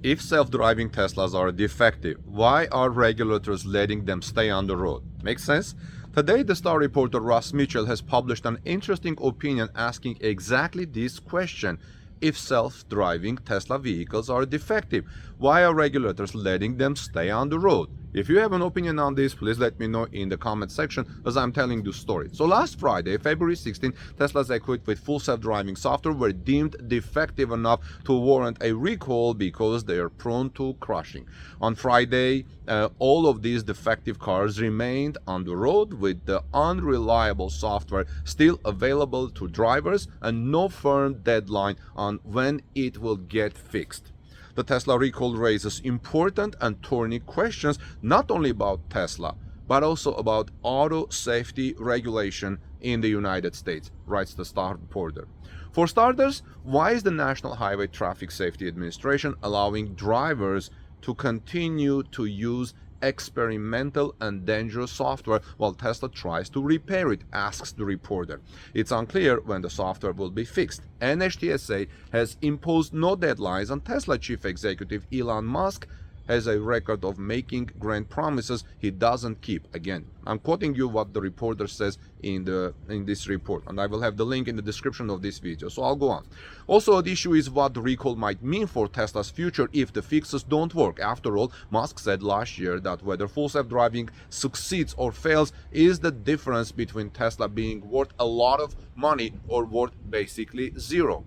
If self-driving Teslas are defective, why are regulators letting them stay on the road? Makes sense? Today, the Star reporter Russ Mitchell has published an interesting opinion asking exactly this question. If self-driving Tesla vehicles are defective, why are regulators letting them stay on the road? If you have an opinion on this, please let me know in the comment section as I'm telling the story. So last Friday, February 16, Teslas equipped with full self-driving software were deemed defective enough to warrant a recall because they are prone to crashing. On Friday, all of these defective cars remained on the road with the unreliable software still available to drivers and no firm deadline on when it will get fixed. The Tesla recall raises important and thorny questions not only about Tesla, but also about auto safety regulation in the United States, writes the Star reporter. For starters, why is the National Highway Traffic Safety Administration allowing drivers to continue to use experimental and dangerous software while Tesla tries to repair it, asks the reporter. It's unclear when the software will be fixed. NHTSA has imposed no deadlines, and Tesla chief executive Elon Musk has a record of making grand promises he doesn't keep. Again, I'm quoting you what the reporter says in this report, and I will have the link in the description of this video, so I'll go on. Also, the issue is what the recall might mean for Tesla's future if the fixes don't work. After all, Musk said last year that whether full self-driving succeeds or fails is the difference between Tesla being worth a lot of money or worth basically zero.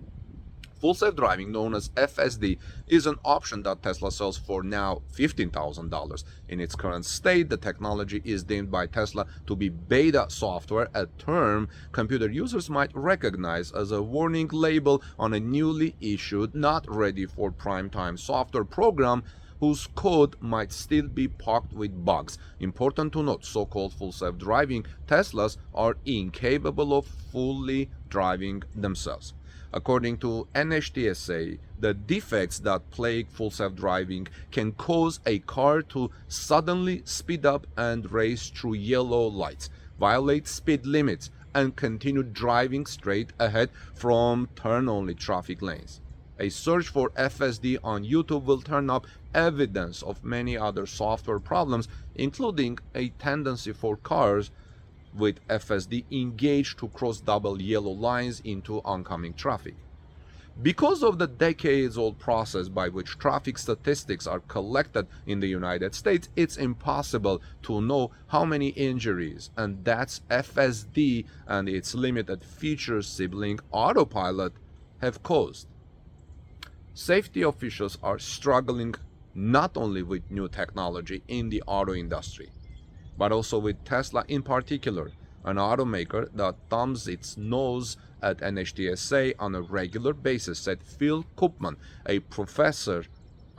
Full self-driving, known as FSD, is an option that Tesla sells for now $15,000. In its current state, the technology is deemed by Tesla to be beta software, a term computer users might recognize as a warning label on a newly issued, not ready for prime-time software program whose code might still be packed with bugs. Important to note, so-called full self-driving Teslas are incapable of fully driving themselves. According to NHTSA, the defects that plague full self-driving can cause a car to suddenly speed up and race through yellow lights, violate speed limits, and continue driving straight ahead from turn-only traffic lanes. A search for FSD on YouTube will turn up evidence of many other software problems, including a tendency for cars with FSD engaged to cross double yellow lines into oncoming traffic. Because of the decades-old process by which traffic statistics are collected in the United States, it's impossible to know how many injuries and deaths FSD and its limited feature sibling Autopilot have caused. Safety officials are struggling not only with new technology in the auto industry, but also with Tesla in particular, an automaker that thumbs its nose at NHTSA on a regular basis, said Phil Koopman, a professor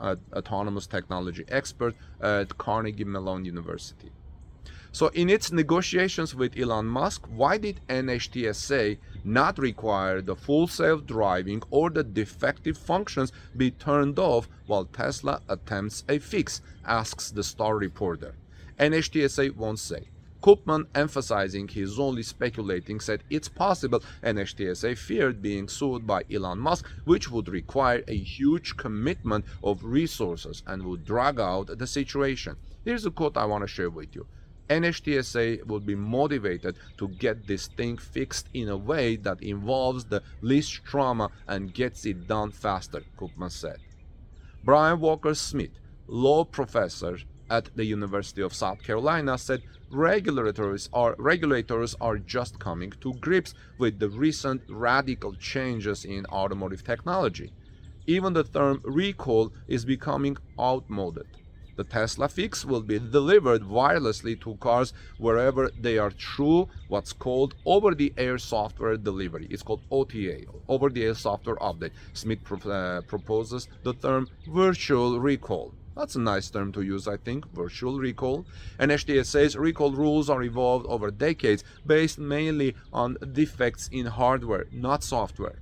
at autonomous technology expert at Carnegie Mellon University. So in its negotiations with Elon Musk, why did NHTSA not require the full self-driving or the defective functions be turned off while Tesla attempts a fix, asks the Star reporter. NHTSA won't say. Koopman, emphasizing he's only speculating, said it's possible NHTSA feared being sued by Elon Musk, which would require a huge commitment of resources and would drag out the situation. Here's a quote I want to share with you. NHTSA would be motivated to get this thing fixed in a way that involves the least trauma and gets it done faster, Koopman said. Brian Walker-Smith, law professor at the University of South Carolina, said regulators are just coming to grips with the recent radical changes in automotive technology. Even the term recall is becoming outmoded. The Tesla fix will be delivered wirelessly to cars wherever they are through what's called over-the-air software delivery. It's called OTA, over-the-air software update. Smith proposes the term virtual recall. That's a nice term to use, I think, virtual recall. NHTSA's recall rules are evolved over decades based mainly on defects in hardware, not software.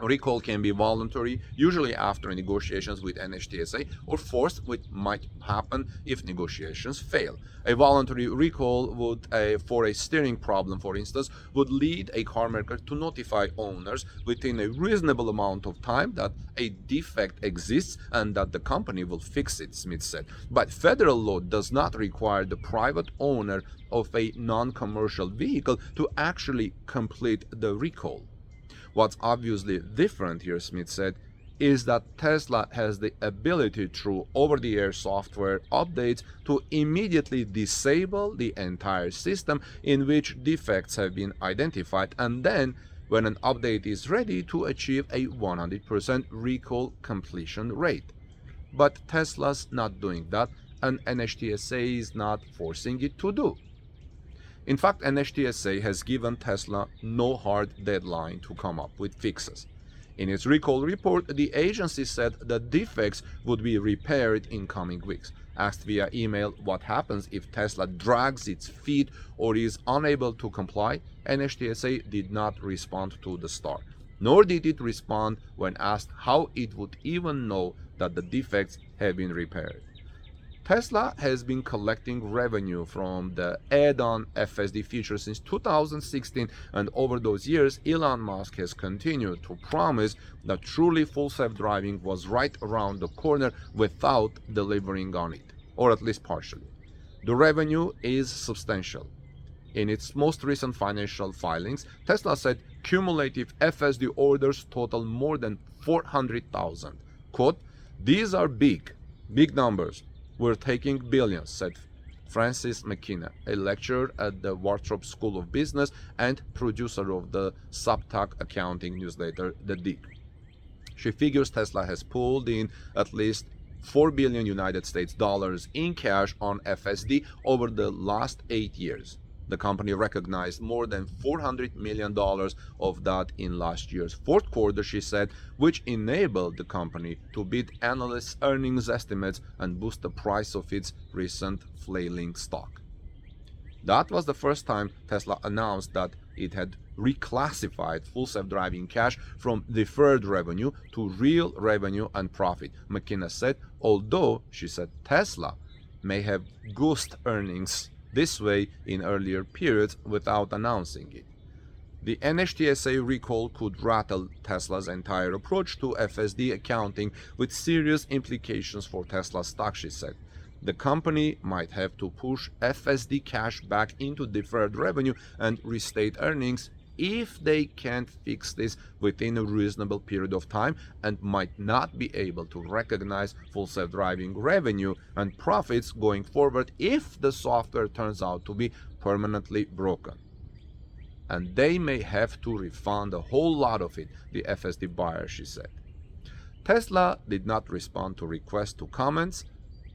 Recall can be voluntary, usually after negotiations with NHTSA, or forced, which might happen if negotiations fail. A voluntary recall would, for a steering problem, for instance, would lead a car maker to notify owners within a reasonable amount of time that a defect exists and that the company will fix it, Smith said. But federal law does not require the private owner of a non-commercial vehicle to actually complete the recall. What's obviously different here, Smith said, is that Tesla has the ability through over-the-air software updates to immediately disable the entire system in which defects have been identified, and then, when an update is ready, to achieve a 100% recall completion rate. But Tesla's not doing that, and NHTSA is not forcing it to do. In fact, NHTSA has given Tesla no hard deadline to come up with fixes. In its recall report, the agency said that defects would be repaired in coming weeks. Asked via email what happens if Tesla drags its feet or is unable to comply, NHTSA did not respond to the star. Nor did it respond when asked how it would even know that the defects have been repaired. Tesla has been collecting revenue from the add-on FSD feature since 2016, and over those years, Elon Musk has continued to promise that truly full self-driving was right around the corner without delivering on it, or at least partially. The revenue is substantial. In its most recent financial filings, Tesla said cumulative FSD orders total more than 400,000. Quote, "These are big numbers. We're taking billions," said Frances McKenna, a lecturer at the Wharton School of Business and producer of the Substack accounting newsletter, The Deep. She figures Tesla has pulled in at least $4 billion United States dollars in cash on FSD over the last 8 years. The company recognized more than $400 million of that in last year's fourth quarter, she said, which enabled the company to beat analysts' earnings estimates and boost the price of its recent flailing stock. That was the first time Tesla announced that it had reclassified full self-driving cash from deferred revenue to real revenue and profit, McKenna said, although, she said, Tesla may have goosed earnings this way in earlier periods without announcing it. The NHTSA recall could rattle Tesla's entire approach to FSD accounting with serious implications for Tesla's stock, she said. The company might have to push FSD cash back into deferred revenue and restate earnings if they can't fix this within a reasonable period of time, and might not be able to recognize full self-driving revenue and profits going forward if the software turns out to be permanently broken. And they may have to refund a whole lot of it, the FSD buyer, she said. Tesla did not respond to requests to comments.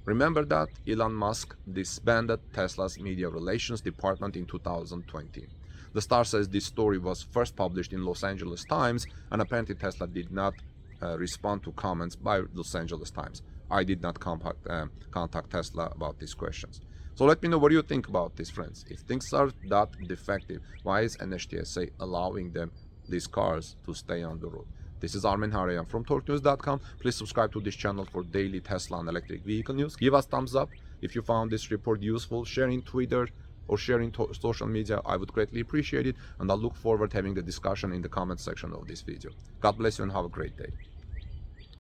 Remember that Elon Musk disbanded Tesla's media relations department in 2020. The Star says this story was first published in Los Angeles Times, and apparently Tesla did not respond to comments by Los Angeles Times. I did not contact Tesla about these questions. So let me know what you think about this, friends. If things are that defective, why is NHTSA allowing these cars to stay on the road? This is Armen Hareyan from TorqueNews.com. Please subscribe to this channel for daily Tesla and electric vehicle news. Give us thumbs up if you found this report useful. Share in Twitter or sharing social media, I would greatly appreciate it, and I look forward to having the discussion in the comment section of this video. God bless you and have a great day.